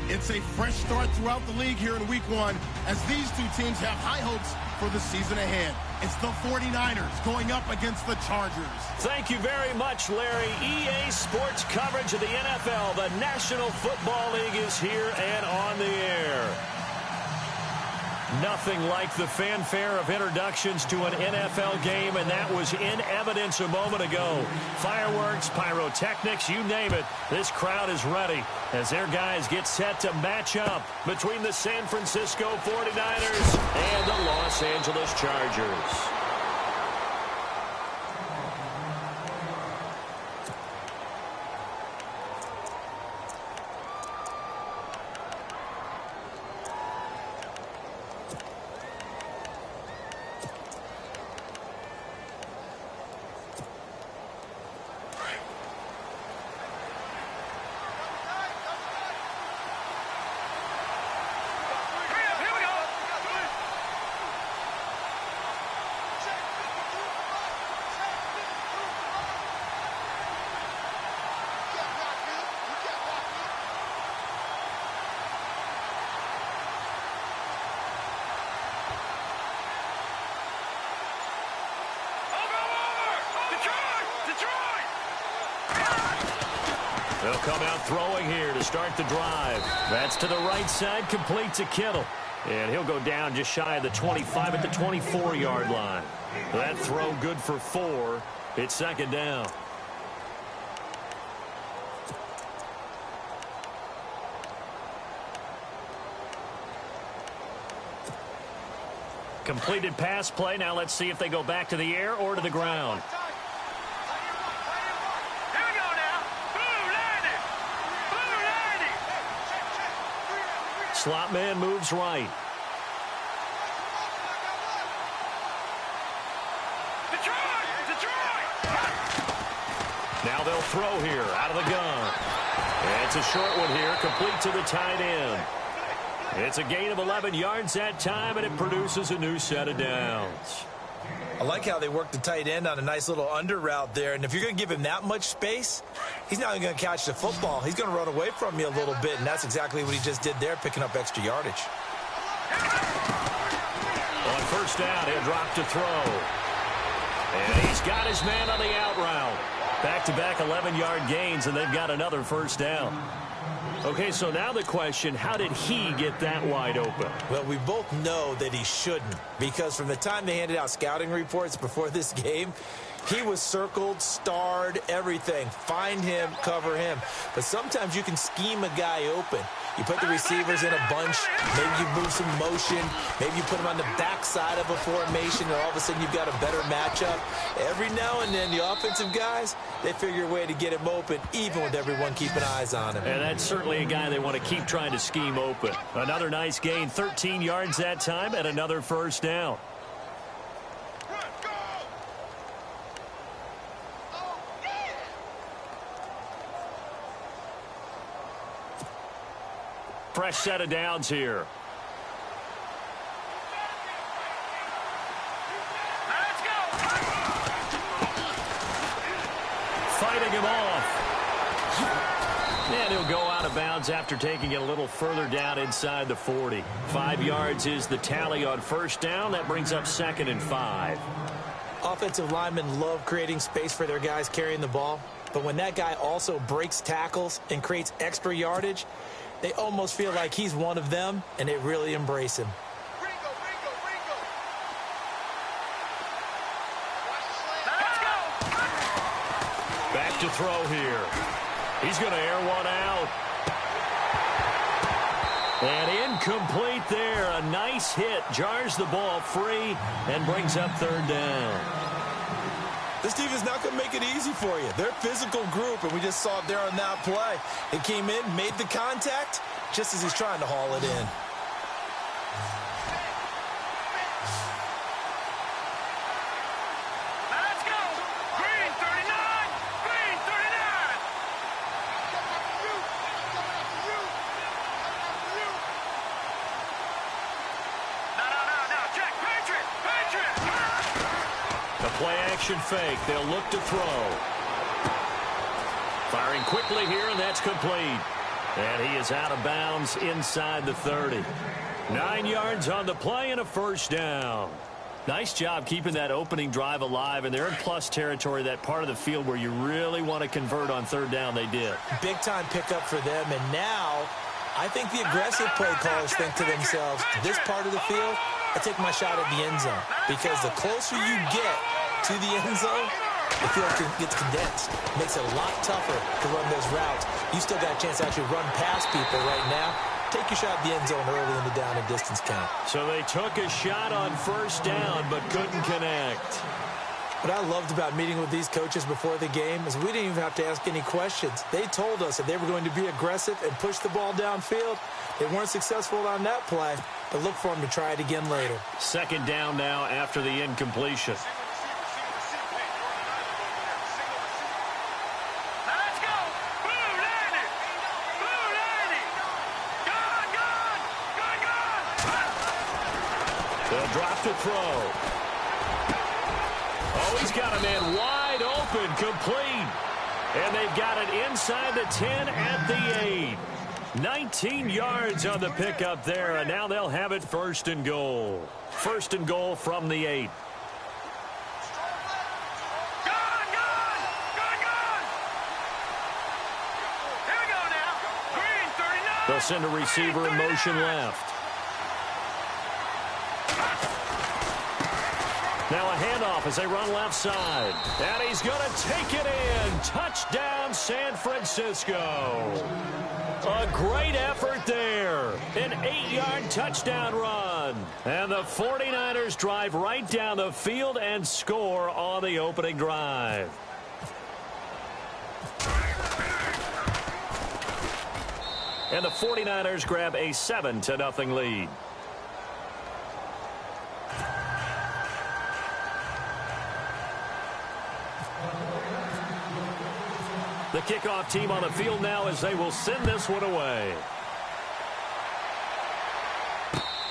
It's a fresh start throughout the league here in Week 1 as these two teams have high hopes for the season ahead. It's the 49ers going up against the Chargers. Thank you very much, Larry. EA Sports coverage of the NFL. The National Football League is here and on the air. Nothing like the fanfare of introductions to an NFL game, and that was in evidence a moment ago. Fireworks, pyrotechnics, you name it. This crowd is ready as their guys get set to match up between the San Francisco 49ers and the Los Angeles Chargers. They'll come out throwing here to start the drive. That's to the right side, complete to Kittle. And he'll go down just shy of the 25 at the 24-yard line. That throw good for 4. It's second down. Completed pass play. Now let's see if they go back to the air or to the ground. Slot man moves right. Now they'll throw here out of the gun. And it's a short one here, complete to the tight end. It's a gain of 11 yards that time, and it produces a new set of downs. I like how they work the tight end on a nice little under route there. And if you're going to give him that much space, he's not going to catch the football. He's going to run away from you a little bit, and that's exactly what he just did there, picking up extra yardage. On first down, he'll drop to throw. And he's got his man on the out route. Back-to-back 11-yard gains, and they've got another first down. Okay, so now the question, how did he get that wide open? Well, we both know that he shouldn't, because from the time they handed out scouting reports before this game, he was circled, starred, everything. Find him, cover him. But sometimes you can scheme a guy open. You put the receivers in a bunch. Maybe you move some motion. Maybe you put them on the backside of a formation, and all of a sudden you've got a better matchup. Every now and then, the offensive guys, they figure a way to get him open, even with everyone keeping eyes on him. And that's certainly a guy they want to keep trying to scheme open. Another nice gain, 13 yards that time, and another first down. Fresh set of downs here. Let's go. Fighting him off. And he'll go out of bounds after taking it a little further down inside the 40. 5 yards is the tally on first down. That brings up 2nd and 5. Offensive linemen love creating space for their guys carrying the ball. But when that guy also breaks tackles and creates extra yardage, they almost feel like he's one of them, and they really embrace him. Back to throw here. He's going to air one out. And incomplete there. A nice hit. Jars the ball free and brings up 3rd down. This team is not going to make it easy for you. They're a physical group, and we just saw it there on that play. They came in, made the contact, just as he's trying to haul it in. Let's go! Green 39! Green 39! No, check! Patriot! The play-action fake. They'll look to throw. Firing quickly here, and that's complete. And he is out of bounds inside the 30. 9 yards on the play and a first down. Nice job keeping that opening drive alive, and they're in plus territory, that part of the field where you really want to convert on third down. They did. Big-time pickup for them, and now I think the aggressive play callers think to themselves, this part of the field, I take my shot at the end zone, because the closer you get to the end zone, the field gets condensed. Makes it a lot tougher to run those routes. You still got a chance to actually run past people right now. Take your shot at the end zone early in the down and distance count. So they took a shot on first down but couldn't connect. What I loved about meeting with these coaches before the game is we didn't even have to ask any questions. They told us that they were going to be aggressive and push the ball downfield. They weren't successful on that play, but look for them to try it again later. Second down now after the incompletion. They'll drop to throw. Oh, he's got a man wide open, complete. And they've got it inside the 10 at the 8. 19 yards on the pickup there, and now they'll have it first and goal. First and goal from the 8. They'll send a receiver in motion left. Now a handoff as they run left side. And he's going to take it in. Touchdown, San Francisco. A great effort there. An 8-yard touchdown run. And the 49ers drive right down the field and score on the opening drive. And the 49ers grab a 7-0 lead. The kickoff team on the field now as they will send this one away.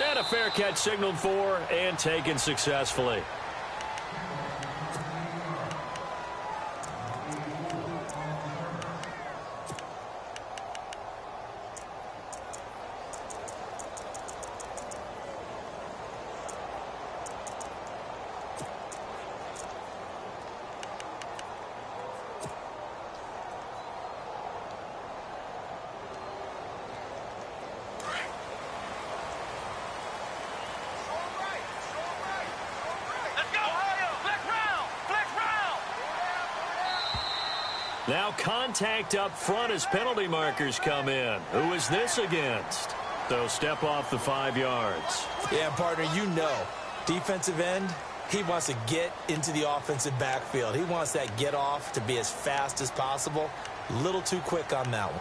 And a fair catch signaled for and taken successfully. Now contact up front as penalty markers come in. Who is this against? So step off the 5 yards. Yeah, partner, you know, defensive end, he wants to get into the offensive backfield. He wants that get off to be as fast as possible. A little too quick on that one.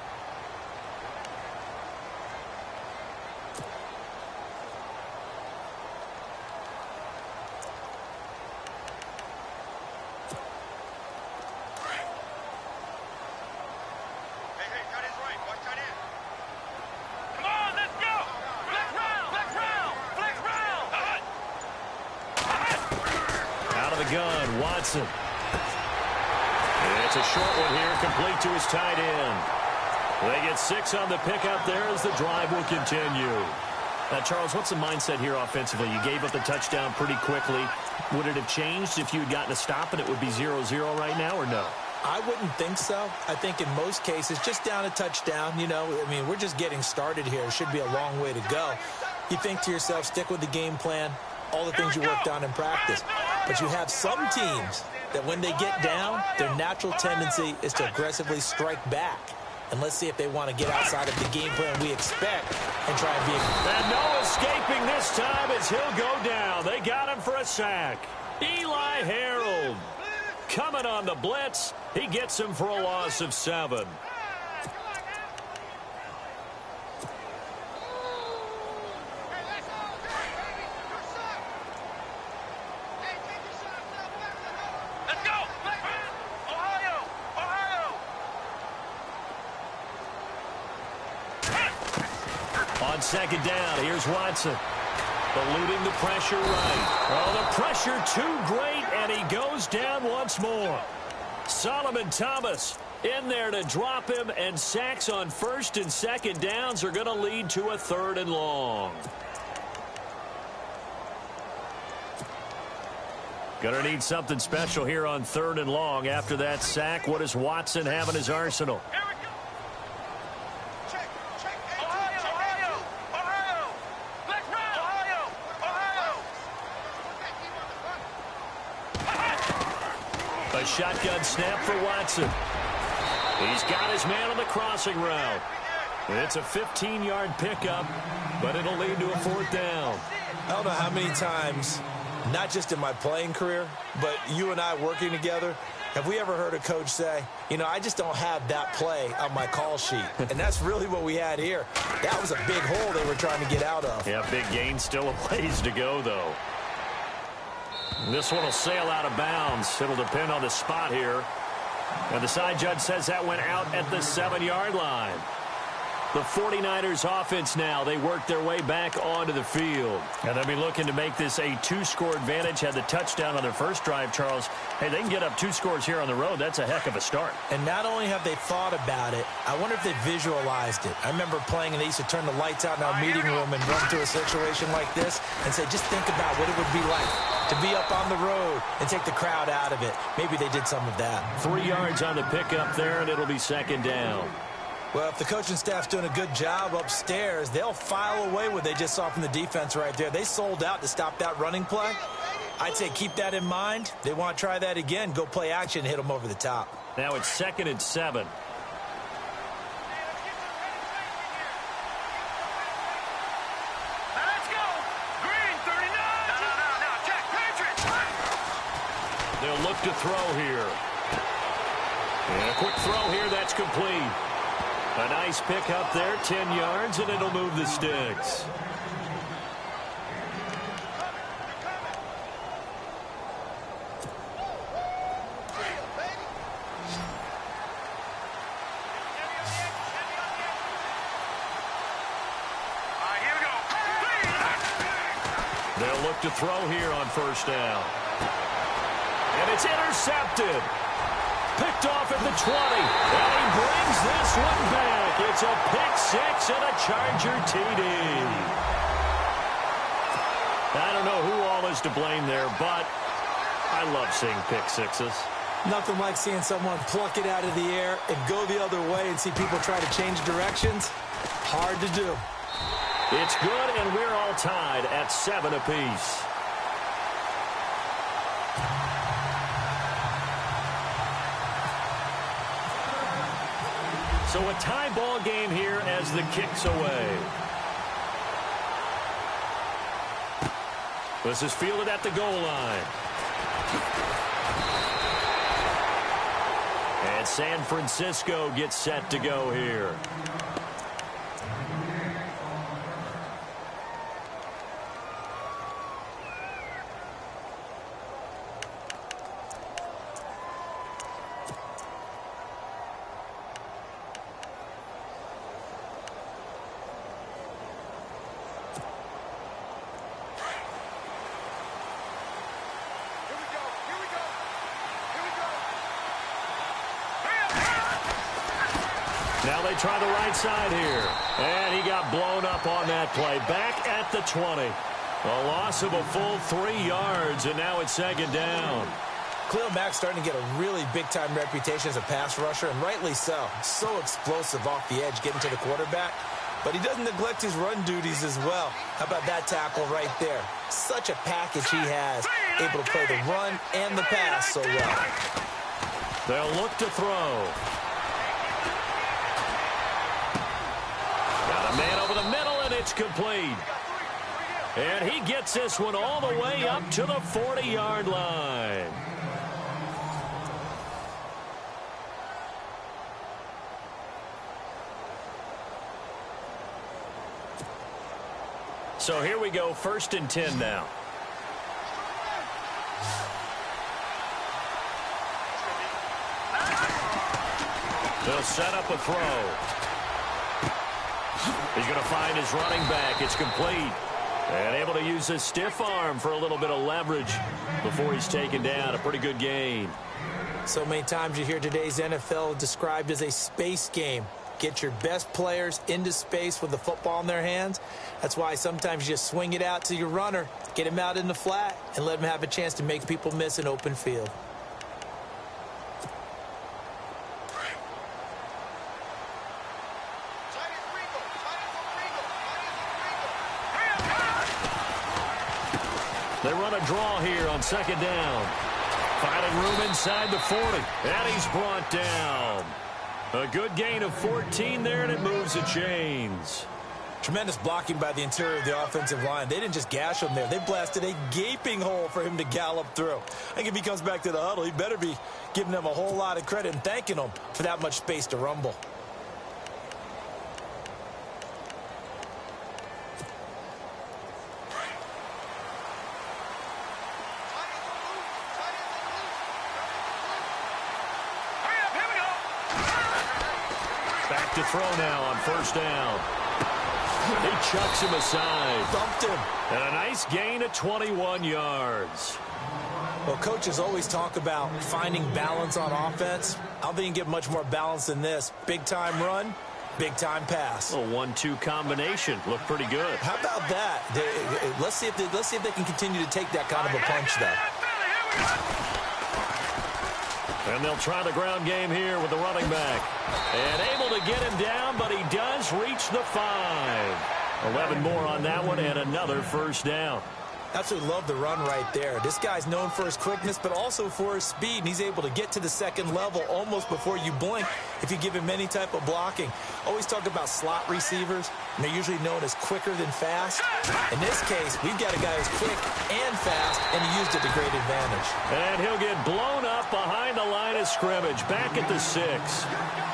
Gun, Watson. It's a short one here, complete to his tight end. They get 6 on the pickup there as the drive will continue. Now, Charles, what's the mindset here offensively? You gave up the touchdown pretty quickly. Would it have changed if you had gotten a stop and it would be 0-0 right now, or no? I wouldn't think so. I think in most cases, just down a touchdown, you know, I mean, we're just getting started here. It should be a long way to go. You think to yourself, stick with the game plan, all the things you worked on in practice. But you have some teams that when they get down, their natural tendency is to aggressively strike back. And let's see if they want to get outside of the game plan we expect and try and be... And no escaping this time as he'll go down. They got him for a sack. Eli Harold coming on the blitz. He gets him for a loss of 7. On second down, here's Watson. Eluding the pressure right. Oh, the pressure too great, and he goes down once more. Solomon Thomas in there to drop him, and sacks on first and second downs are going to lead to a 3rd and long. Going to need something special here on 3rd and long. After that sack, what does Watson have in his arsenal? Here we go. Ohio. Let's run. Ohio. A shotgun snap for Watson. He's got his man on the crossing route. It's a 15-yard pickup, but it'll lead to a 4th down. I don't know how many times, not just in my playing career, but you and I working together, have we ever heard a coach say, you know, I just don't have that play on my call sheet. And that's really what we had here. That was a big hole they were trying to get out of. Yeah, big gain, still a ways to go, though. This one will sail out of bounds. It'll depend on the spot here. And the side judge says that went out at the 7-yard line. The 49ers offense now, they work their way back onto the field. And they'll be looking to make this a 2-score advantage. Had the touchdown on their first drive, Charles. Hey, they can get up 2 scores here on the road. That's a heck of a start. And not only have they thought about it, I wonder if they visualized it. I remember playing and they used to turn the lights out in our meeting room and run through a situation like this and say, just think about what it would be like to be up on the road and take the crowd out of it. Maybe they did some of that. 3 yards on the pickup there, and it'll be 2nd down. Well, if the coaching staff's doing a good job upstairs, they'll file away what they just saw from the defense right there. They sold out to stop that running play. I'd say keep that in mind. They want to try that again. Go play action and hit them over the top. Now it's 2nd and 7. Let's go. Green, 39. No. Jack Patriots. They'll look to throw here. And a quick throw here. That's complete. A nice pick up there, 10 yards, and it'll move the sticks. Here we go. They'll look to throw here on 1st down. And it's intercepted. Picked off at the 20. And he brings this one back. It's a pick 6 and a Charger TD. I don't know who all is to blame there, but I love seeing pick 6s. Nothing like seeing someone pluck it out of the air and go the other way and see people try to change directions. Hard to do. It's good, and we're all tied at 7 apiece. So a tie ball game here as the kick's away. This is fielded at the goal line. And San Francisco gets set to go here. Now they try the right side here. And he got blown up on that play. Back at the 20. A loss of a full 3 yards, and now it's 2nd down. Khalil Mack's starting to get a really big-time reputation as a pass rusher, and rightly so. So explosive off the edge, getting to the quarterback. But he doesn't neglect his run duties as well. How about that tackle right there? Such a package he has, able to play the run and the pass so well. They'll look to throw. Got a man over the middle, and it's complete. And he gets this one all the way up to the 40-yard line. So here we go, 1st and 10 now. They'll set up a throw. He's going to find his running back. It's complete. And able to use his stiff arm for a little bit of leverage before he's taken down. A pretty good gain. So many times you hear today's NFL described as a space game. Get your best players into space with the football in their hands. That's why sometimes you just swing it out to your runner, get him out in the flat, and let him have a chance to make people miss an open field. They run a draw here on second down. Finding room inside the 40. And he's brought down. A good gain of 14 there, and it moves the chains. Tremendous blocking by the interior of the offensive line. They didn't just gash him there. They blasted a gaping hole for him to gallop through. I think if he comes back to the huddle, he better be giving them a whole lot of credit and thanking them for that much space to rumble. Back to throw now on first down. He chucks him aside. Bumped him. And a nice gain of 21 yards. Well, coaches always talk about finding balance on offense. I don't think you can get much more balance than this. Big-time run, big-time pass. A 1-2 combination. Looked pretty good. How about that? Let's see if they can continue to take that kind of a punch, though. And they'll try the ground game here with the running back. And able to get him down, but he does reach the 5. 11 more on that one, and another first down. Absolutely love the run right there. This guy's known for his quickness, but also for his speed, and he's able to get to the second level almost before you blink if you give him any type of blocking. Always talk about slot receivers, and they're usually known as quicker than fast. In this case, we've got a guy who's quick and fast, and he used it to great advantage. And he'll get blown up behind the line of scrimmage, back at the 6.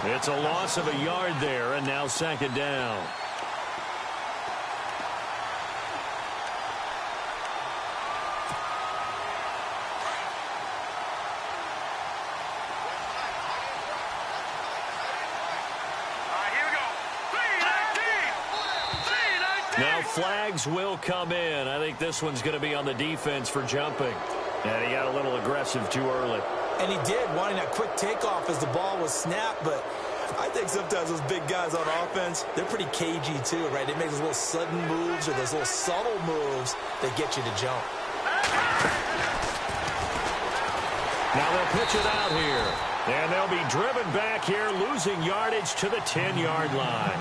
It's a loss of a yard there, and now second down. Now flags will come in. I think this one's going to be on the defense for jumping. And he got a little aggressive too early. And he did, wanting that quick takeoff as the ball was snapped. But I think sometimes those big guys on offense, they're pretty cagey too, right? They make those little sudden moves or those little subtle moves that get you to jump. Now they'll pitch it out here. And they'll be driven back here, losing yardage to the 10-yard line.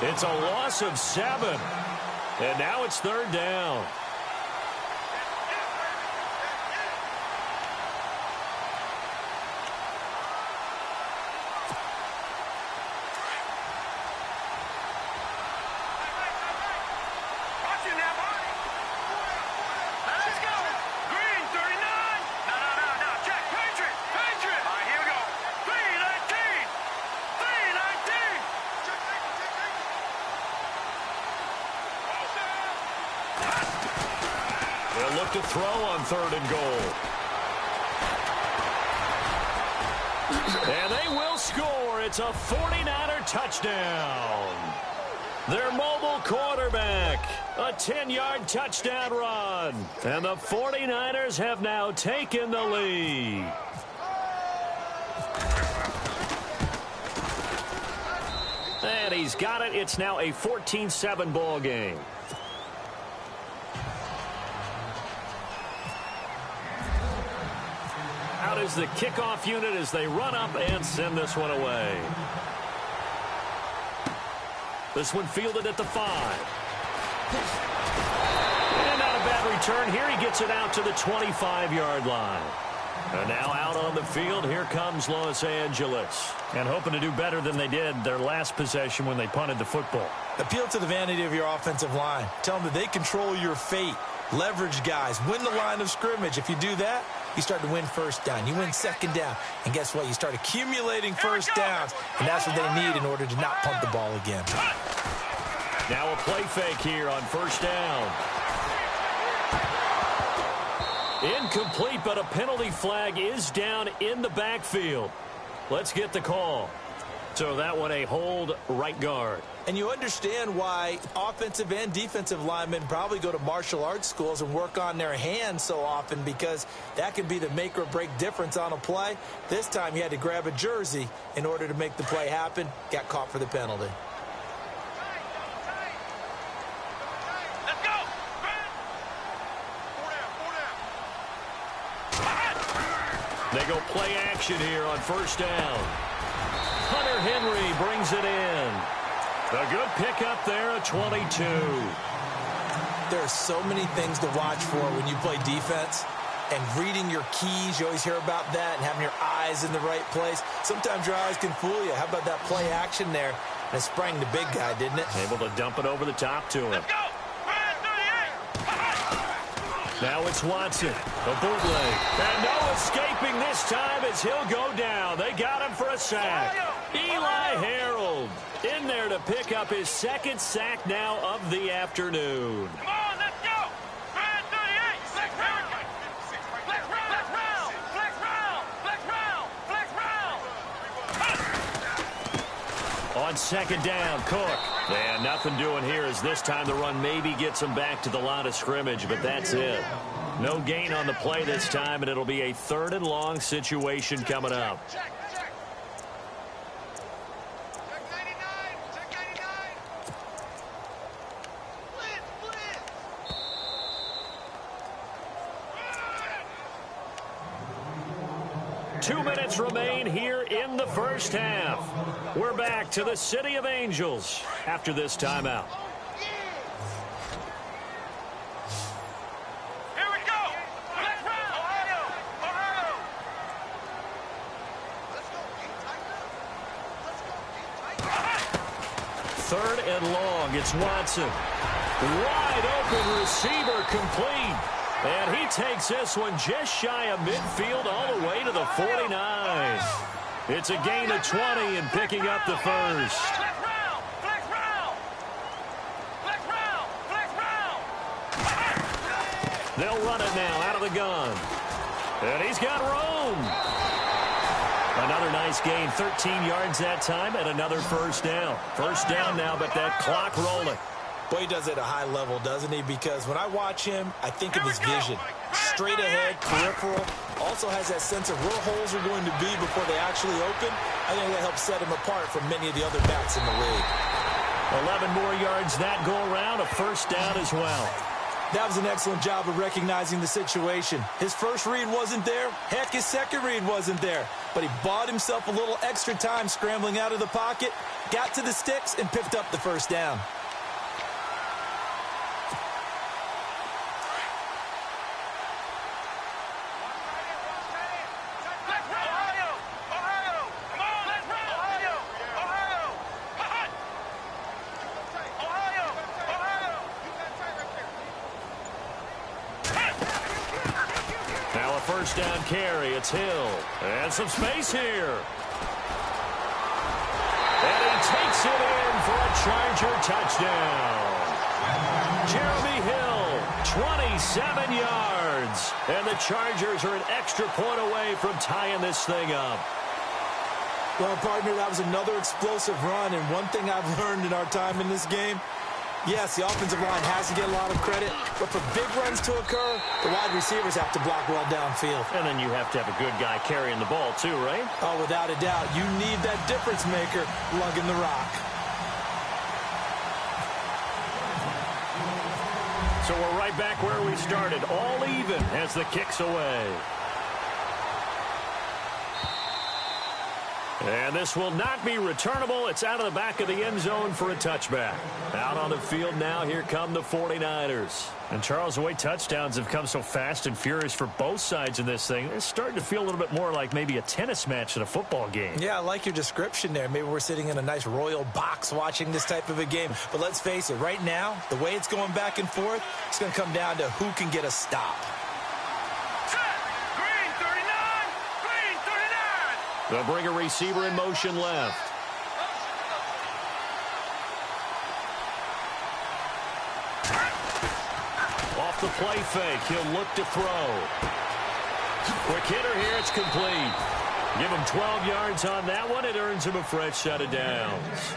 It's a loss of 7. And now it's third down. They'll look to throw on 3rd and goal. And they will score. It's a 49er touchdown. Their mobile quarterback. A 10-yard touchdown run. And the 49ers have now taken the lead. And he's got it. It's now a 14-7 ball game. Out is the kickoff unit as they run up and send this one away. This one fielded at the 5. And not a bad return. Here he gets it out to the 25-yard line. And now out on the field, here comes Los Angeles. And hoping to do better than they did their last possession when they punted the football. Appeal to the vanity of your offensive line. Tell them that they control your fate. Leverage guys. Win the line of scrimmage. If you do that, you start to win first down. You win second down. And guess what? You start accumulating first downs. And that's what they need in order to not punt the ball again. Now a play fake here on first down. Incomplete, but a penalty flag is down in the backfield. Let's get the call. So that one a hold right guard. And you understand why offensive and defensive linemen probably go to martial arts schools and work on their hands so often, because that can be the make or break difference on a play. This time he had to grab a jersey in order to make the play happen. Got caught for the penalty. Let's go. They go play action here on first down. Hunter Henry brings it in. A good pickup there at 22. There are so many things to watch for when you play defense. And reading your keys, you always hear about that, and having your eyes in the right place. Sometimes your eyes can fool you. How about that play action there? And it sprang the big guy, didn't it? Able to dump it over the top to him. Let's go. Now it's Watson. A bootleg. And no escaping this time as he'll go down. They got him for a sack. Eli Harold in there to pick up his second sack now of the afternoon. Come on, let's go. 38. Flex round. Flex round. Flex round. Flex round. Flex round. On second down, Cook. And nothing doing here as this time the run maybe gets him back to the line of scrimmage, but that's it. No gain on the play this time, and it'll be a 3rd and long situation coming up. Check 99. Check 99. Blitz. 2 minutes remain here in the first half. We're back to the City of Angels after this timeout. Here we go. Flex round. Ohio. Let's go. Third and long. It's Watson. Wide open receiver complete. And he takes this one just shy of midfield all the way to the 49. It's a gain of 20 and picking up the first. Flex round. Flex round. Flex round. Flex round. They'll run it now out of the gun. And he's got room. Another nice gain, 13 yards that time, and another first down. First down now, but that clock rolling. Boy, he does it at a high level, doesn't he? Because when I watch him, I think of his vision. Straight ahead, peripheral. Also has that sense of where holes are going to be before they actually open. I think that helps set him apart from many of the other backs in the league. 11 more yards that go around, a first down as well. That was an excellent job of recognizing the situation. His first read wasn't there. Heck, his second read wasn't there. But he bought himself a little extra time scrambling out of the pocket, got to the sticks, and picked up the first down. First down carry. It's Hill. And some space here. And he takes it in for a Charger touchdown. Jeremy Hill, 27 yards. And the Chargers are an extra point away from tying this thing up. Well, partner, that was another explosive run. And one thing I've learned in our time in this game, yes, the offensive line has to get a lot of credit, but for big runs to occur, the wide receivers have to block well downfield. And then you have to have a good guy carrying the ball too, right? Oh, without a doubt. You need that difference maker lugging the rock. So we're right back where we started, all even as the kick's away. And this will not be returnable. It's out of the back of the end zone for a touchback. Out on the field now, here come the 49ers. And Charles, the way touchdowns have come so fast and furious for both sides in this thing, it's starting to feel a little bit more like maybe a tennis match than a football game. Yeah, I like your description there. Maybe we're sitting in a nice royal box watching this type of a game. But let's face it, right now, the way it's going back and forth, it's going to come down to who can get a stop. They'll bring a receiver in motion left. Off the play fake, he'll look to throw. Quick hitter here, it's complete. Give him 12 yards on that one. It earns him a fresh set of downs.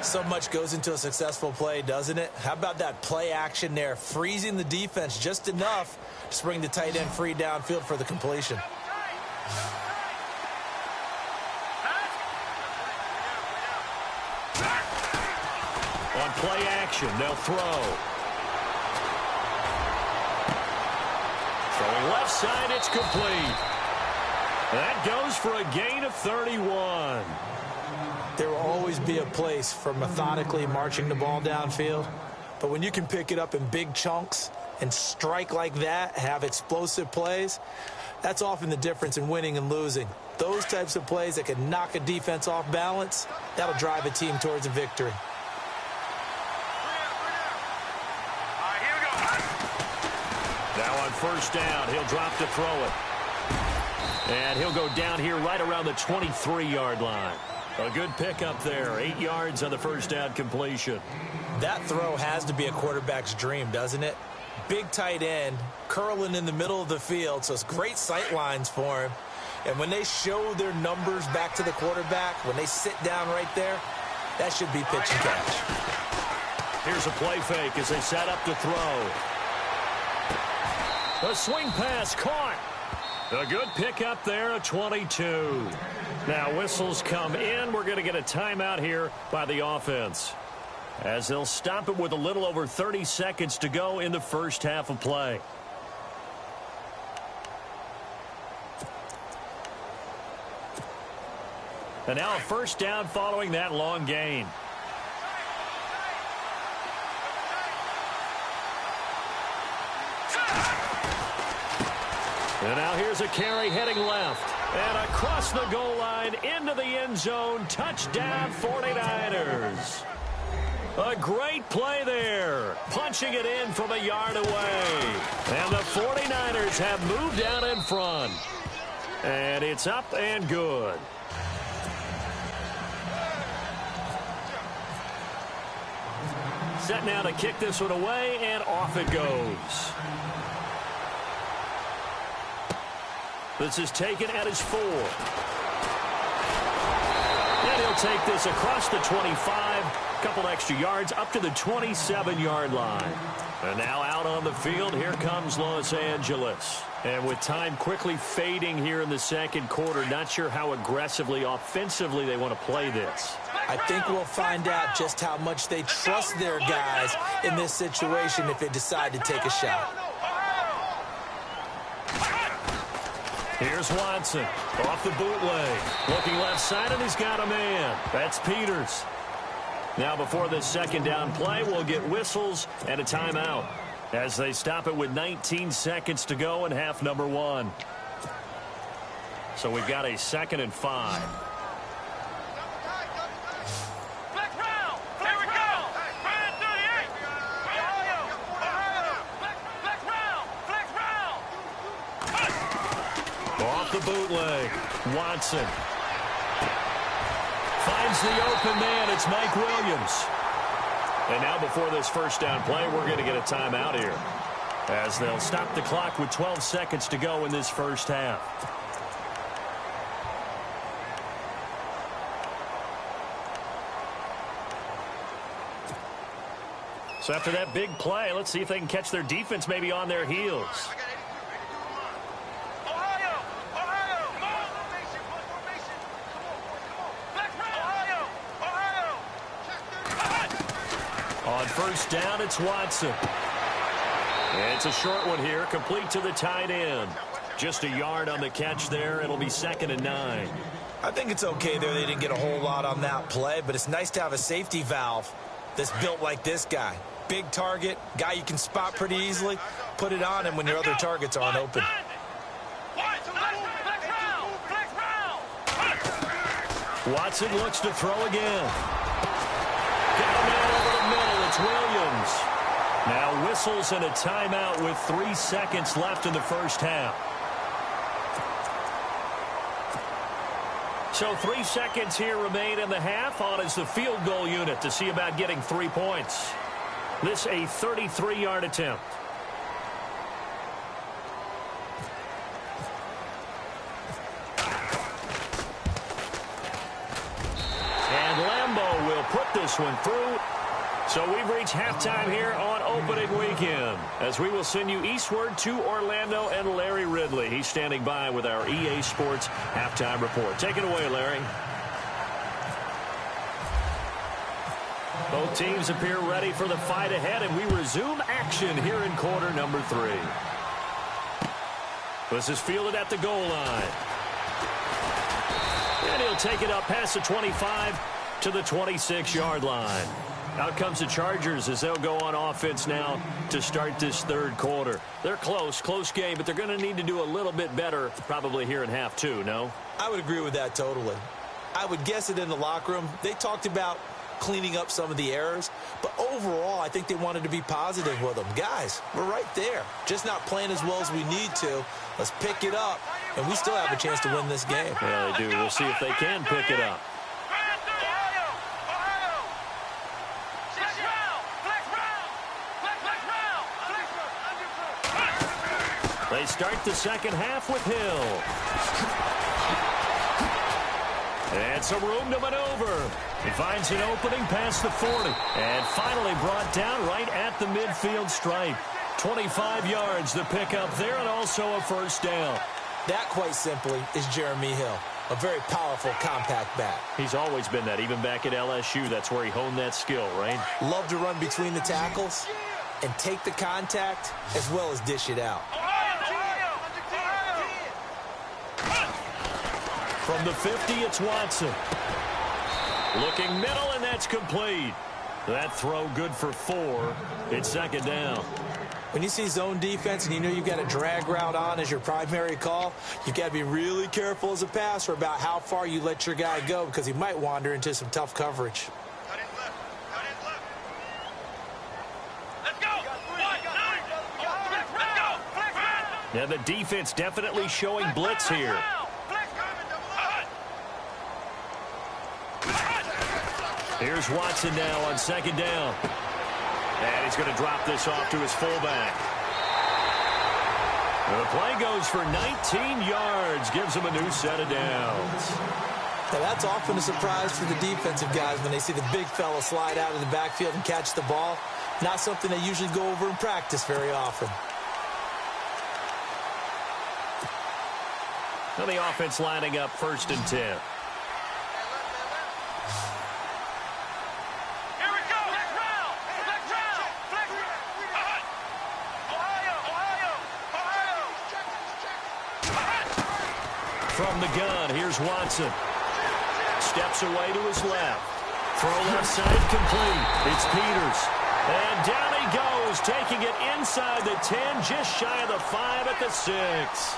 So much goes into a successful play, doesn't it? How about that play action there, freezing the defense just enough to bring the tight end free downfield for the completion. On play action, they'll throw. Throwing left side, it's complete. That goes for a gain of 31. There will always be a place for methodically marching the ball downfield. But when you can pick it up in big chunks and strike like that, have explosive plays, that's often the difference in winning and losing. Those types of plays that can knock a defense off balance, that'll drive a team towards a victory. Now on first down, he'll drop to throw it. And he'll go down here right around the 23-yard line. A good pickup there. 8 yards on the first down completion. That throw has to be a quarterback's dream, doesn't it? Big tight end, curling in the middle of the field, so it's great sight lines for him. And when they show their numbers back to the quarterback, when they sit down right there, that should be pitch and catch. Here's a play fake as they set up to throw. A swing pass caught. A good pickup there at 22. Now whistles come in. We're going to get a timeout here by the offense, as they'll stop it with a little over 30 seconds to go in the first half of play. And now a first down following that long gain. And now here's a carry heading left. And across the goal line into the end zone. Touchdown 49ers. A great play there. Punching it in from a yard away. And the 49ers have moved out in front. And it's up and good. Set now to kick this one away, and off it goes. This is taken at his 4. And he'll take this across the 25. Couple extra yards up to the 27-yard line. And now out on the field, here comes Los Angeles. And with time quickly fading here in the second quarter, not sure how aggressively, offensively they want to play this. I think we'll find out just how much they trust their guys in this situation if they decide to take a shot. Here's Watson off the bootleg. Looking left side, and he's got a man. That's Peters. Now before this second down play, we'll get whistles and a timeout as they stop it with 19 seconds to go in half number 1. So we've got a 2nd and 5. Off the bootleg, Watson finds the open man. It's Mike Williams. And now before this first down play, we're going to get a timeout here, as they'll stop the clock with 12 seconds to go in this first half. So after that big play, let's see if they can catch their defense maybe on their heels. On first down, it's Watson. It's a short one here, complete to the tight end. Just a yard on the catch there. It'll be 2nd and 9. I think it's okay there. They didn't get a whole lot on that play, but it's nice to have a safety valve that's built like this guy. Big target, guy you can spot pretty easily. Put it on him when your other targets aren't open. Watson looks to throw again. Got a man over the middle. It's Williams. Now whistles and a timeout with 3 seconds left in the first half. So 3 seconds here remain in the half. On is the field goal unit to see about getting 3 points. This a 33-yard attempt. put this one through. So we've reached halftime here on opening weekend, as we will send you eastward to Orlando and Larry Ridley. He's standing by with our EA Sports halftime report. Take it away, Larry. Both teams appear ready for the fight ahead, and we resume action here in quarter number 3. This is fielded at the goal line. And he'll take it up past the 25 to the 26-yard line. Out comes the Chargers as they'll go on offense now to start this third quarter. They're close game, but they're going to need to do a little bit better probably here in half 2, no? I would agree with that totally. I would guess it in the locker room. They talked about cleaning up some of the errors, but overall I think they wanted to be positive with them. Guys, we're right there. Just not playing as well as we need to. Let's pick it up, and we still have a chance to win this game. Yeah, they do. We'll see if they can pick it up. They start the second half with Hill. And some room to maneuver. He finds an opening past the 40. And finally brought down right at the midfield stripe. 25 yards to pick up there, and also a first down. That, quite simply, is Jeremy Hill. A very powerful, compact back. He's always been that. Even back at LSU, that's where he honed that skill, right? Love to run between the tackles and take the contact as well as dish it out. From the 50, it's Watson. Looking middle, and that's complete. That throw good for 4. It's second down. When you see zone defense and you know you've got a drag route on as your primary call, you've got to be really careful as a passer about how far you let your guy go, because he might wander into some tough coverage. Now the defense definitely showing blitz here. Here's Watson now on second down. And he's going to drop this off to his fullback. The play goes for 19 yards. Gives him a new set of downs. Now that's often a surprise for the defensive guys when they see the big fella slide out of the backfield and catch the ball. Not something they usually go over in practice very often. Now the offense lining up 1st and 10. From the gun, here's Watson. Steps away to his left. Throw left side complete. It's Peters. And down he goes, taking it inside the 10, just shy of the 5 at the 6.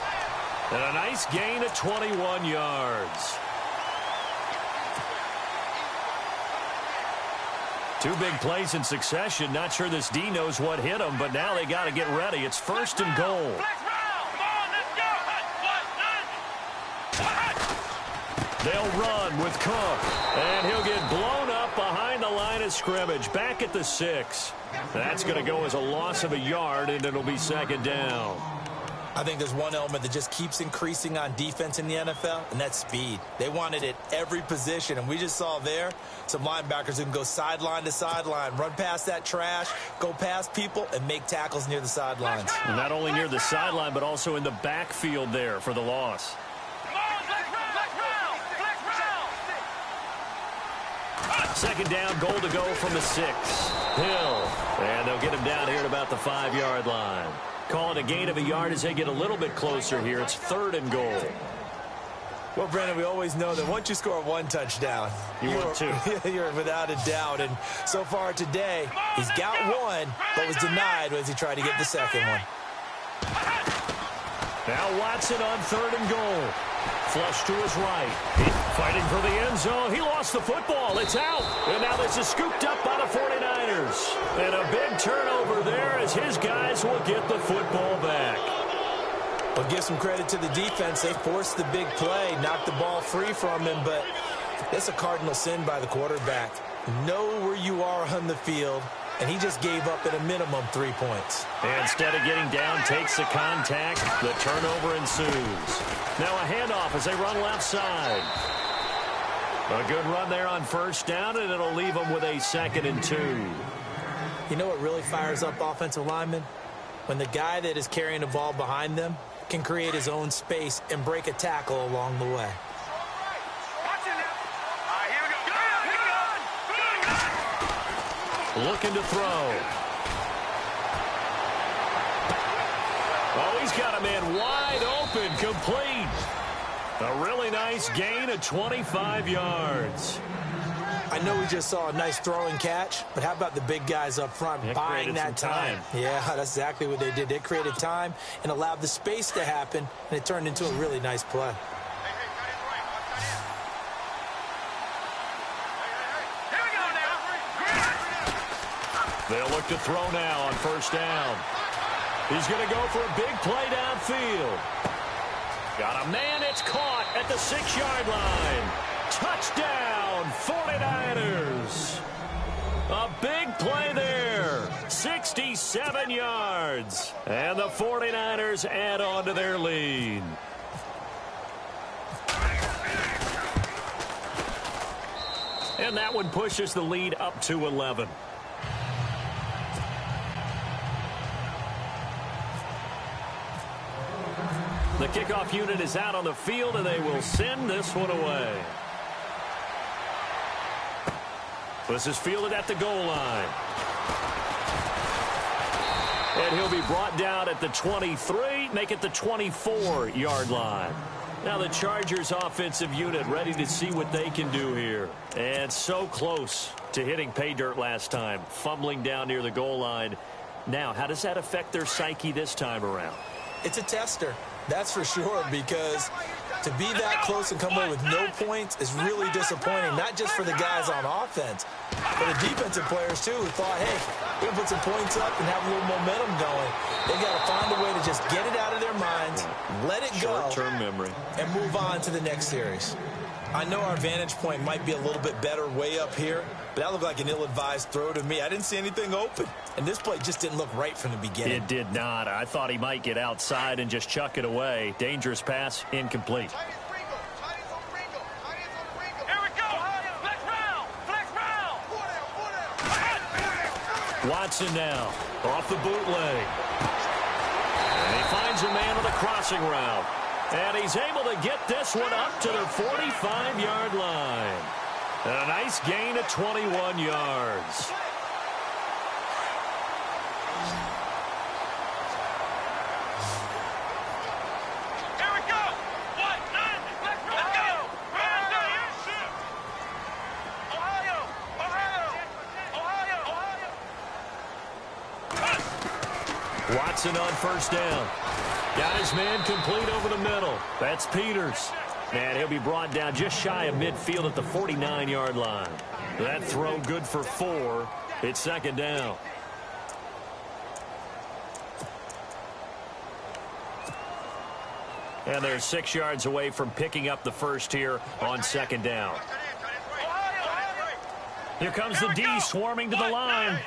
And a nice gain of 21 yards. 2 big plays in succession. Not sure this D knows what hit him, but now they got to get ready. It's 1st and goal. They'll run with Cook, and he'll get blown up behind the line of scrimmage, back at the 6. That's going to go as a loss of a yard, and it'll be second down. I think there's one element that just keeps increasing on defense in the NFL, and that's speed. They want it at every position, and we just saw there some linebackers who can go sideline to sideline, run past that trash, go past people, and make tackles near the sidelines. And not only near the sideline, but also in the backfield there for the loss. Second down, goal to go from the 6. Hill. And they'll get him down here at about the 5-yard line. Call it a gain of a yard as they get a little bit closer here. It's 3rd and goal. Well, Brandon, we always know that once you score 1 touchdown, want 2. You're without a doubt. And so far today, he's got 1, but was denied as he tried to get the second one. Now Watson on 3rd and goal. Flush to his right. Fighting for the end zone. He lost the football. It's out. And now this is scooped up by the 49ers. And a big turnover there as his guys will get the football back. Well, give some credit to the defense. They forced the big play, knocked the ball free from him, but it's a cardinal sin by the quarterback. Know where you are on the field, and he just gave up at a minimum 3 points. And instead of getting down, takes the contact. The turnover ensues. Now a handoff as they run left side. A good run there on first down, and it'll leave them with a 2nd and 2. You know what really fires up offensive linemen? When the guy that is carrying the ball behind them can create his own space and break a tackle along the way. Looking to throw. Oh, he's got a man wide open, complete. A really nice gain of 25 yards. I know we just saw a nice throw and catch, but how about the big guys up front buying that time? Yeah, that's exactly what they did. They created time and allowed the space to happen, and it turned into a really nice play. They'll look to throw now on first down. He's going to go for a big play downfield. Got a man, it's caught at the 6-yard line. Touchdown, 49ers. A big play there, 67 yards. And the 49ers add on to their lead. And that one pushes the lead up to 11. The kickoff unit is out on the field, and they will send this one away. This is fielded at the goal line. And he'll be brought down at the 23, make it the 24-yard line. Now the Chargers offensive unit ready to see what they can do here. And so close to hitting pay dirt last time, fumbling down near the goal line. Now, how does that affect their psyche this time around? It's a tester. That's for sure, because to be that close and come away with no points is really disappointing, not just for the guys on offense, but the defensive players, too, who thought, hey, we're going to put some points up and have a little momentum going. They got to find a way to just get it out of their minds, let it go, short-term memory, and move on to the next series. I know our vantage point might be a little bit better way up here, but that looked like an ill-advised throw to me. I didn't see anything open, and this play just didn't look right from the beginning. It did not. I thought he might get outside and just chuck it away. Dangerous pass, incomplete. Here we go. Flex round. Flex round. Watson now off the bootleg. And he finds a man on the crossing route. And he's able to get this one up to the 45-yard line. And a nice gain of 21 yards. Here we go. Let's go. Ohio. Watson on first down. Got his man complete over the middle. That's Peters. And he'll be brought down just shy of midfield at the 49-yard line. That throw good for 4. It's 2nd down. And they're 6 yards away from picking up the first here on 2nd down. Here comes the D swarming to the line.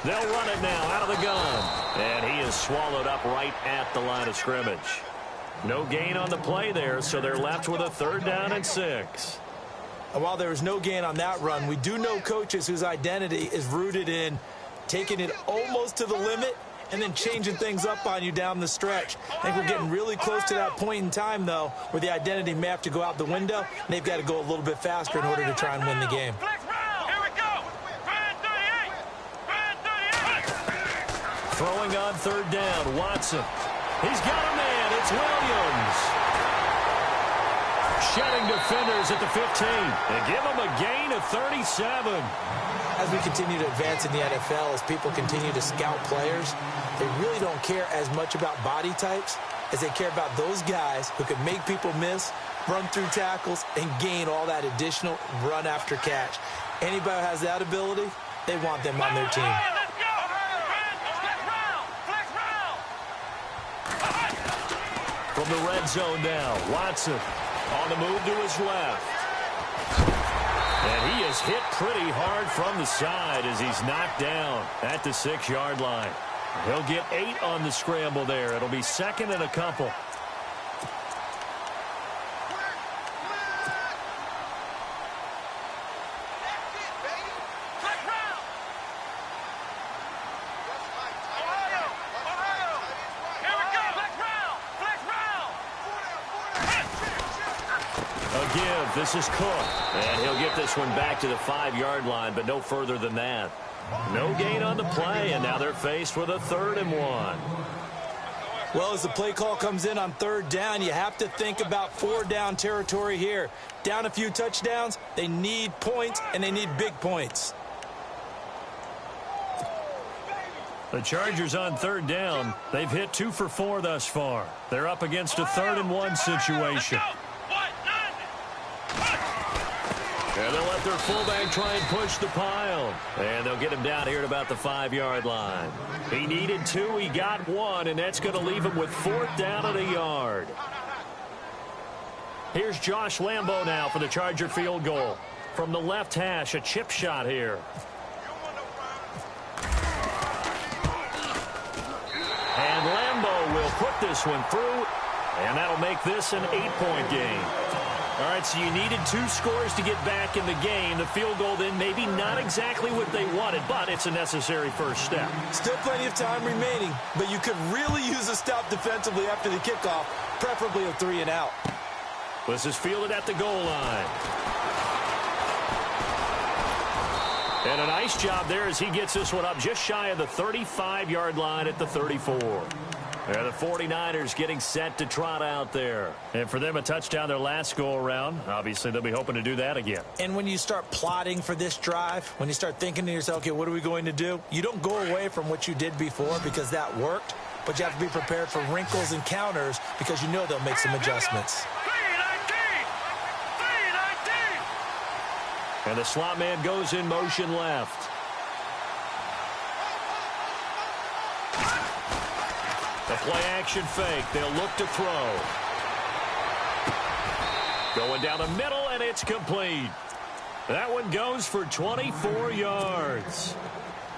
They'll run it now out of the gun. And he is swallowed up right at the line of scrimmage. No gain on the play there, so they're left with a 3rd down and 6. And while there was no gain on that run, we do know coaches whose identity is rooted in taking it almost to the limit and then changing things up on you down the stretch. I think we're getting really close to that point in time, though, where the identity may have to go out the window, and they've got to go a little bit faster in order to try and win the game. Throwing on 3rd down, Watson. He's got a man. It's Williams. Shedding defenders at the 15. They give him a gain of 37. As we continue to advance in the NFL, as people continue to scout players, they really don't care as much about body types as they care about those guys who can make people miss, run through tackles, and gain all that additional run after catch. Anybody who has that ability, they want them on their team. From the red zone now, Watson on the move to his left. And he is hit pretty hard from the side as he's knocked down at the 6-yard line. He'll get 8 on the scramble there. It'll be second and a couple. This is Cook, and he'll get this one back to the 5-yard line, but no further than that. No gain on the play, and now they're faced with a 3rd and 1. Well, as the play call comes in on 3rd down, you have to think about 4-down territory here. Down a few touchdowns, they need points, and they need big points. The Chargers on 3rd down. They've hit 2 for 4 thus far. They're up against a 3rd and 1 situation. And they'll let their fullback try and push the pile. And they'll get him down here at about the 5-yard line. He needed 2, he got 1, and that's going to leave him with 4th down and a yard. Here's Josh Lambo now for the Charger field goal. From the left hash, a chip shot here. And Lambo will put this one through, and that'll make this an 8-point game. All right, so you needed 2 scores to get back in the game. The field goal then maybe not exactly what they wanted, but it's a necessary first step. Still plenty of time remaining, but you could really use a stop defensively after the kickoff, preferably a 3 and out. This is fielded at the goal line. And a nice job there as he gets this one up just shy of the 35-yard line at the 34. And the 49ers getting set to trot out there. And for them, a touchdown their last go-around. Obviously, they'll be hoping to do that again. And when you start plotting for this drive, when you start thinking to yourself, okay, what are we going to do? You don't go away from what you did before because that worked, but you have to be prepared for wrinkles and counters because you know they'll make some adjustments. And the slot man goes in motion left. The play-action fake. They'll look to throw. Going down the middle, and it's complete. That one goes for 24 yards.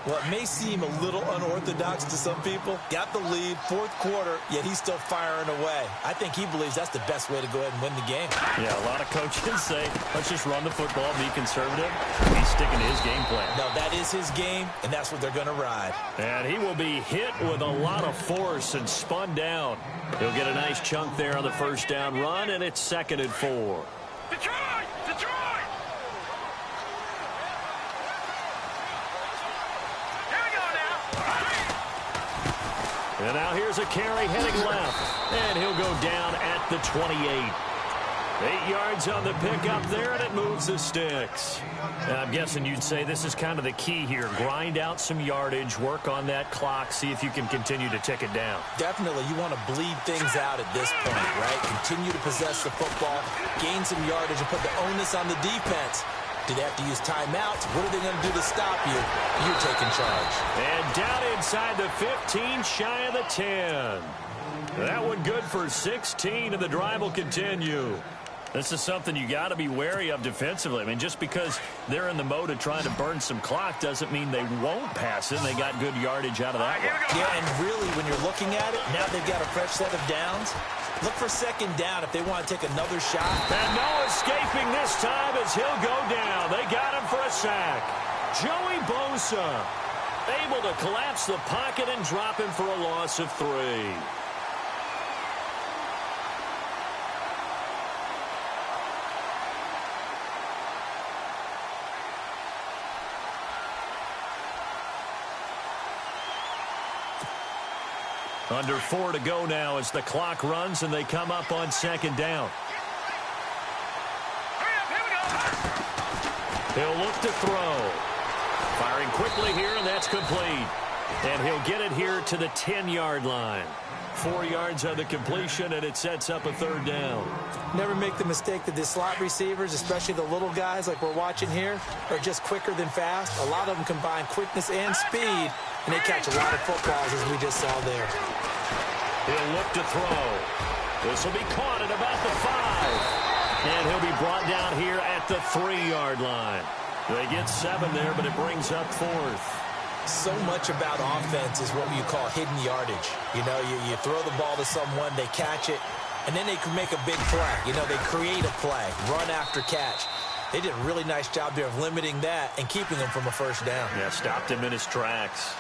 Well, it may seem a little unorthodox to some people. Got the lead, 4th quarter, yet he's still firing away. I think he believes that's the best way to go ahead and win the game. Yeah, a lot of coaches say, let's just run the football, be conservative. He's sticking to his game plan. No, that is his game, and that's what they're going to ride. And he will be hit with a lot of force and spun down. He'll get a nice chunk there on the first down run, and it's 2nd and 4. Detroit! Detroit! And now here's a carry heading left. And he'll go down at the 28. 8 yards on the pickup there, and it moves the sticks. And I'm guessing you'd say this is kind of the key here. Grind out some yardage, work on that clock, see if you can continue to tick it down. Definitely, you want to bleed things out at this point, right? Continue to possess the football, gain some yardage, and put the onus on the defense. Do they have to use timeouts? What are they going to do to stop you? You're taking charge. And down inside the 15, shy of the 10. That one good for 16, and the drive will continue. This is something you got to be wary of defensively. I mean, just because they're in the mode of trying to burn some clock doesn't mean they won't pass it. And they got good yardage out of that one. Yeah, and really, when you're looking at it, now they've got a fresh set of downs. Look for 2nd down if they want to take another shot. And no escaping this time as he'll go down. They got him for a sack. Joey Bosa able to collapse the pocket and drop him for a loss of 3. Under 4 to go now as the clock runs and they come up on 2nd down. He'll look to throw. Firing quickly here, and that's complete. And he'll get it here to the 10-yard line. 4 yards on the completion, and it sets up a 3rd down. Never make the mistake that the slot receivers, especially the little guys like we're watching here, are just quicker than fast. A lot of them combine quickness and speed, and they catch a lot of footballs, as we just saw there. He'll look to throw. This will be caught at about the 5. And he'll be brought down here at the 3-yard line. They get 7 there, but it brings up 4th. So much about offense is what you call hidden yardage. You know, you throw the ball to someone, they catch it, and then they can make a big play. You know, they create a play, run after catch. They did a really nice job there of limiting that and keeping him from a first down. Yeah, stopped him in his tracks.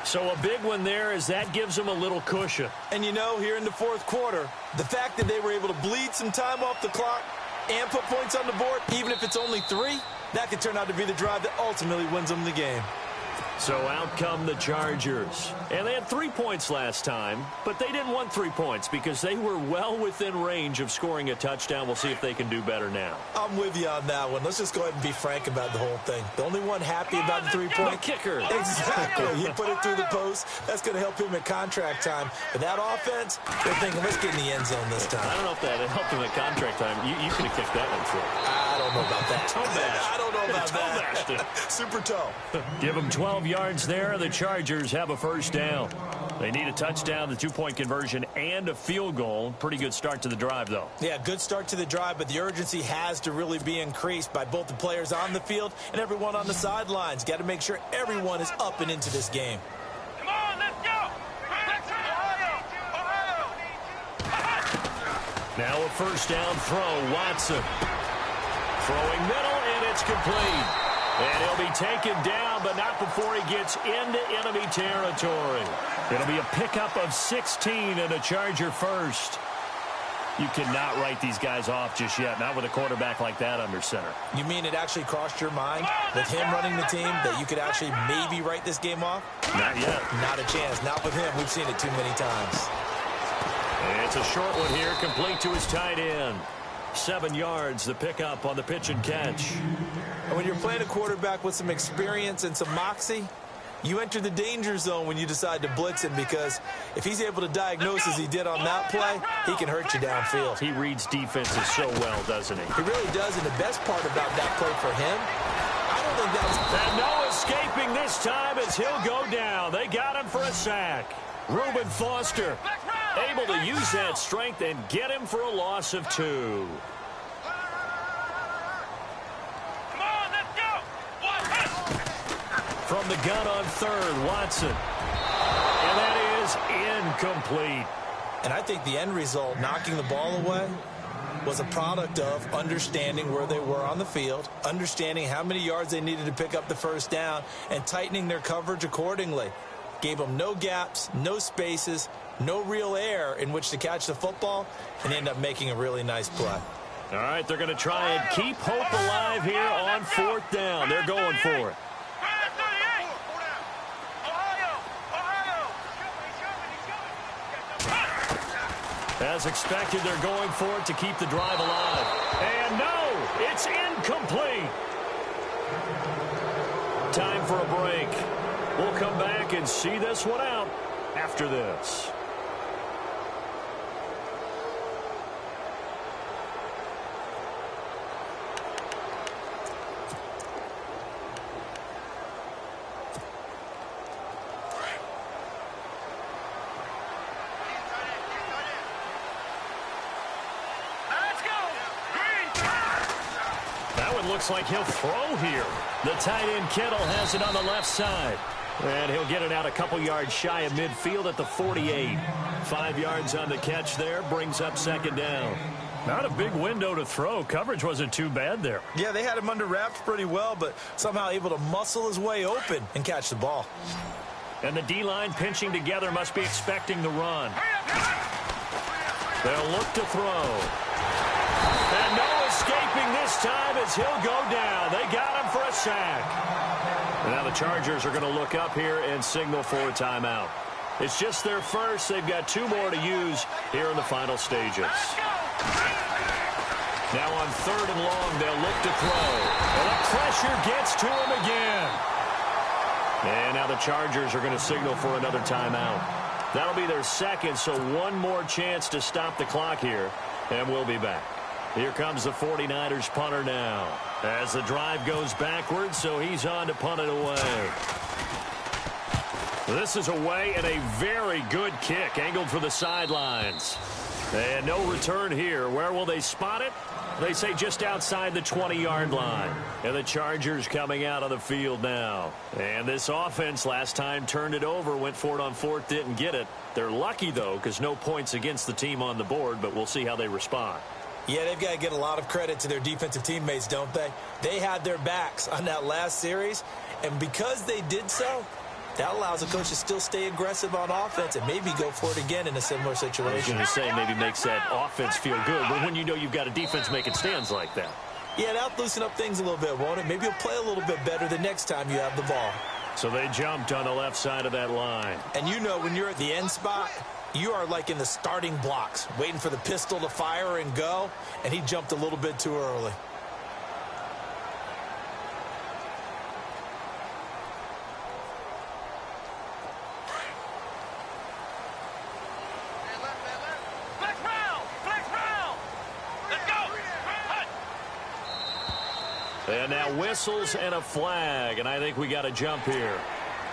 So a big one there as that gives them a little cushion. And, you know, here in the fourth quarter, the fact that they were able to bleed some time off the clock and put points on the board, even if it's only 3, that could turn out to be the drive that ultimately wins them the game. So out come the Chargers. And they had 3 points last time, but they didn't want 3 points because they were well within range of scoring a touchdown. We'll see if they can do better now. I'm with you on that one. Let's just go ahead and be frank about the whole thing. The only one happy about the 3-point kicker. Exactly. He put it through the post. That's going to help him at contract time. But that offense, they're thinking, let's get in the end zone this time. I don't know if that helped him at contract time. You could have kicked that one through. I don't know about that. Toe bash. I don't know about that. Super toe. Give him 12 yards there. The Chargers have a first down. They need a touchdown, the 2-point conversion, and a field goal. Pretty good start to the drive, though. Yeah, good start to the drive, but the urgency has to really be increased by both the players on the field and everyone on the sidelines. Got to make sure everyone is up and into this game. Come on, let's go! Now a first down throw, Watson. Throwing middle, and it's complete. And he'll be taken down, but not before he gets into enemy territory. It'll be a pickup of 16 and a Charger first. You cannot write these guys off just yet, not with a quarterback like that under center. You mean it actually crossed your mind with him running the team that you could actually maybe write this game off? Not yet. Not a chance. Not with him. We've seen it too many times. And it's a short one here, complete to his tight end. 7 yards, the pickup on the pitch and catch. And when you're playing a quarterback with some experience and some moxie, you enter the danger zone when you decide to blitz him, because if he's able to diagnose as he did on that play, he can hurt you downfield. He reads defenses so well, doesn't he? He really does, and the best part about that play for him, I don't think that was... And no escaping this time as he'll go down. They got him for a sack. Reuben Foster able to use that strength and get him for a loss of 2. Come on, let's go! From the gun on third, Watson. And that is incomplete. And I think the end result, knocking the ball away, was a product of understanding where they were on the field, understanding how many yards they needed to pick up the first down, and tightening their coverage accordingly. Gave them no gaps, no spaces, no real air in which to catch the football, and end up making a really nice play. All right, they're going to try and keep hope alive here on 4th down. They're going for it. As expected, they're going for it to keep the drive alive. And no, it's incomplete. Time for a break. We'll come back and see this one out after this. Looks like he'll throw here. The tight end Kittle has it on the left side. And he'll get it out a couple yards shy of midfield at the 48. 5 yards on the catch there, brings up 2nd down. Not a big window to throw. Coverage wasn't too bad there. Yeah, they had him under wraps pretty well, but somehow able to muscle his way open and catch the ball. And the D-line pinching together must be expecting the run. They'll look to throw. And no escaping this time as he'll go down. They got him for a sack. And now the Chargers are going to look up here and signal for a timeout. It's just their first. They've got 2 more to use here in the final stages. Now on 3rd and long, they'll look to throw. And the pressure gets to him again. And now the Chargers are going to signal for another timeout. That'll be their second, so 1 more chance to stop the clock here. And we'll be back. Here comes the 49ers punter now. As the drive goes backwards, so he's on to punt it away. This is away and a very good kick, angled for the sidelines. And no return here. Where will they spot it? They say just outside the 20-yard line. And the Chargers coming out on the field now. And this offense last time turned it over, went for it on fourth, didn't get it. They're lucky, though, because no points against the team on the board, but we'll see how they respond. Yeah, they've got to get a lot of credit to their defensive teammates, don't they? They had their backs on that last series, and because they did so, that allows the coach to still stay aggressive on offense and maybe go for it again in a similar situation. I was going to say maybe makes that offense feel good, but when you know you've got a defense making stands like that. Yeah, that'll loosen up things a little bit, won't it? Maybe you'll play a little bit better the next time you have the ball. So they jumped on the left side of that line. And you know when you're at the end spot, you are like in the starting blocks, waiting for the pistol to fire and go, and he jumped a little bit too early. And now whistles and a flag, and I think we got a jump here.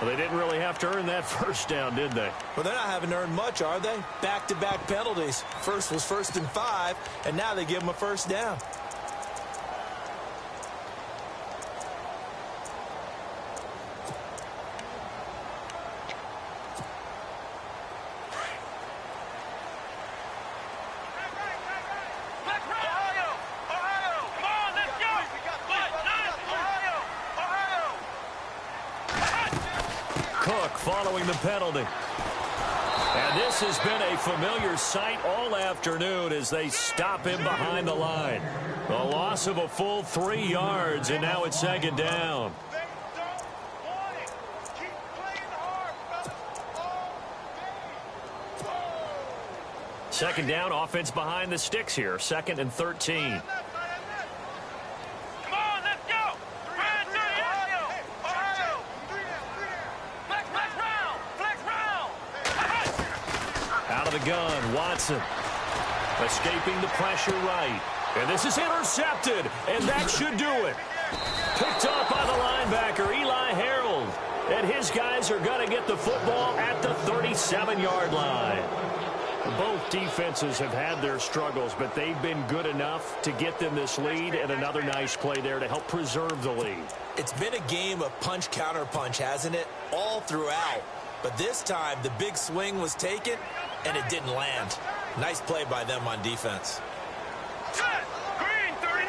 Well, they didn't really have to earn that first down, did they? Well, they're not having to earn much, are they? Back-to-back penalties. First was 1st and 5, and now they give them a first down. Following the penalty. And this has been a familiar sight all afternoon as they stop him behind the line. A loss of a full 3 yards, and now it's 2nd down. Second down, offense behind the sticks here. 2nd and 13. The gun, Watson escaping the pressure right, and this is intercepted, and that should do it. Picked up by the linebacker Eli Harold, and his guys are going to get the football at the 37-yard line. Both defenses have had their struggles, but they've been good enough to get them this lead, and another nice play there to help preserve the lead. It's been a game of punch counter punch, hasn't it, all throughout. But this time, the big swing was taken, and it didn't land. Nice play by them on defense. Green 39!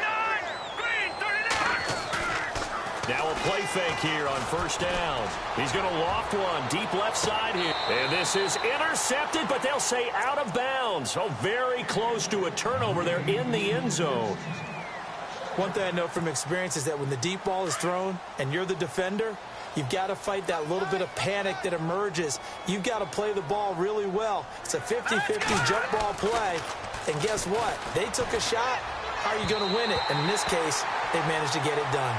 Green 39! Now a play fake here on first down. He's going to loft one deep left side here. And this is intercepted, but they'll say out of bounds. Oh, very close to a turnover there in the end zone. One thing I know from experience is that when the deep ball is thrown and you're the defender, you've got to fight that little bit of panic that emerges. You've got to play the ball really well. It's a 50-50 jump ball play. And guess what? They took a shot. How are you going to win it? And in this case, they managed to get it done.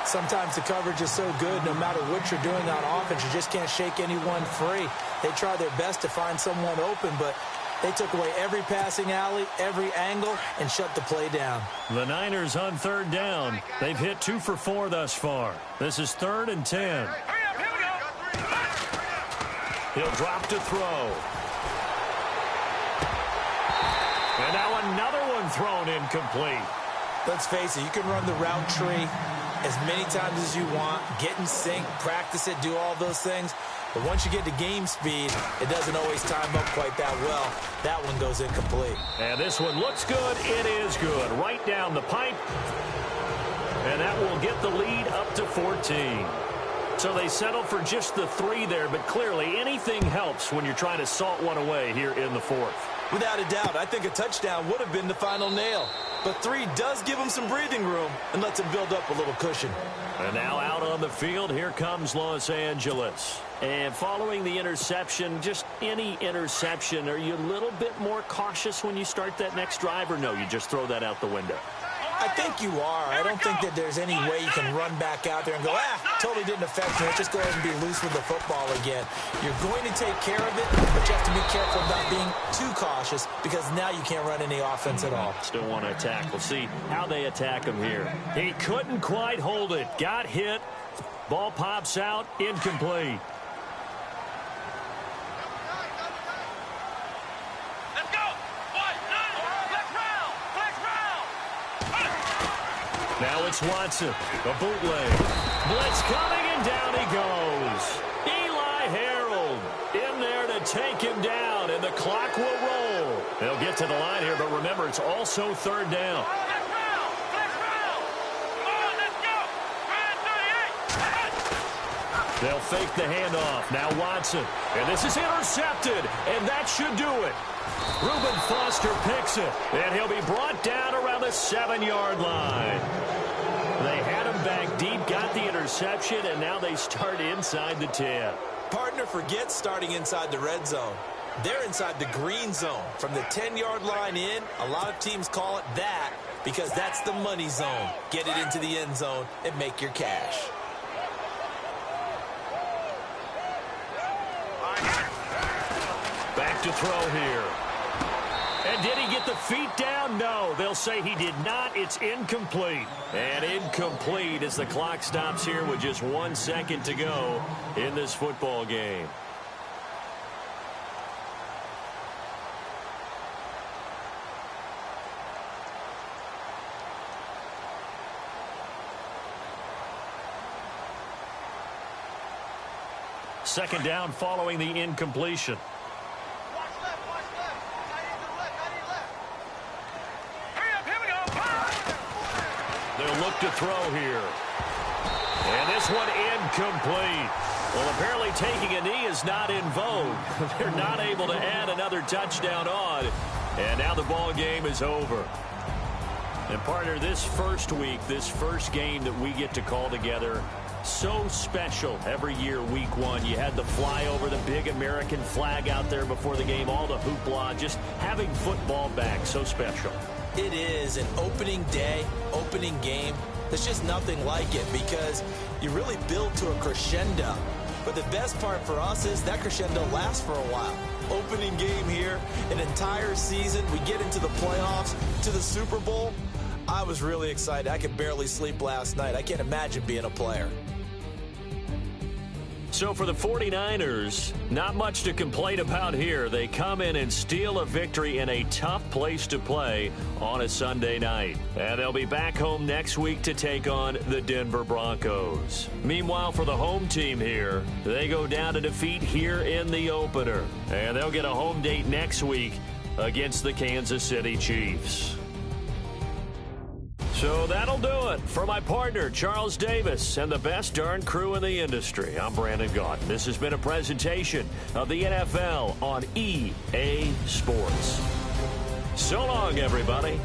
Sometimes the coverage is so good, no matter what you're doing on offense, you just can't shake anyone free. They try their best to find someone open, but they took away every passing alley, every angle, and shut the play down. The Niners on 3rd down. They've hit 2 for 4 thus far. This is 3rd and 10. Hurry up, here we go! He'll drop to throw. And now another one thrown incomplete. Let's face it, you can run the route tree as many times as you want, get in sync, practice it, do all those things. But once you get to game speed, it doesn't always time up quite that well. That one goes incomplete. And this one looks good. It is good. Right down the pipe. And that will get the lead up to 14. So they settle for just the 3 there, but clearly anything helps when you're trying to salt one away here in the 4th. Without a doubt, I think a touchdown would have been the final nail. But 3 does give them some breathing room and lets them build up a little cushion. And now out on the field, here comes Los Angeles. And following the interception, just any interception, are you a little bit more cautious when you start that next drive, or no, you just throw that out the window? I think you are. I don't think that there's any way you can run back out there and go, totally didn't affect me. Let's just go ahead and be loose with the football again. You're going to take care of it, but you have to be careful about being too cautious because now you can't run any offense at all. Still want to attack. We'll see how they attack him here. He couldn't quite hold it. Got hit. Ball pops out. Incomplete. Let's go! Now it's Watson. A bootleg. Blitz coming, and down he goes. Eli Harold in there to take him down, and the clock will roll. They'll get to the line here, but remember, it's also third down. They'll fake the handoff. Now Watson. And this is intercepted, and that should do it. Reuben Foster picks it, and he'll be brought down around the 7-yard line. They had him back deep, got the interception, and now they start inside the 10. Partner, forget starting inside the red zone. They're inside the green zone. From the 10-yard line in, a lot of teams call it that because that's the money zone. Get it into the end zone and make your cash. Back to throw here. And did he get the feet down? No. They'll say he did not. It's incomplete. And incomplete as the clock stops here with just 1 second to go in this football game. Second down following the incompletion. They'll look to throw here. And this one incomplete. Well, apparently taking a knee is not in vogue. They're not able to add another touchdown on. And now the ball game is over. And partner, this first week, this first game that we get to call together, so special every year, week one. You had the flyover, the big American flag out there before the game, all the hoopla, just having football back, so special. It is an opening day, opening game. There's just nothing like it because you really build to a crescendo. But the best part for us is that crescendo lasts for a while. Opening game here, an entire season. We get into the playoffs, to the Super Bowl. I was really excited. I could barely sleep last night. I can't imagine being a player. So for the 49ers, not much to complain about here. They come in and steal a victory in a tough place to play on a Sunday night. And they'll be back home next week to take on the Denver Broncos. Meanwhile, for the home team here, they go down to defeat here in the opener. And they'll get a home date next week against the Kansas City Chiefs. So that'll do it for my partner, Charles Davis, and the best darn crew in the industry. I'm Brandon Gaudin. This has been a presentation of the NFL on EA Sports. So long, everybody.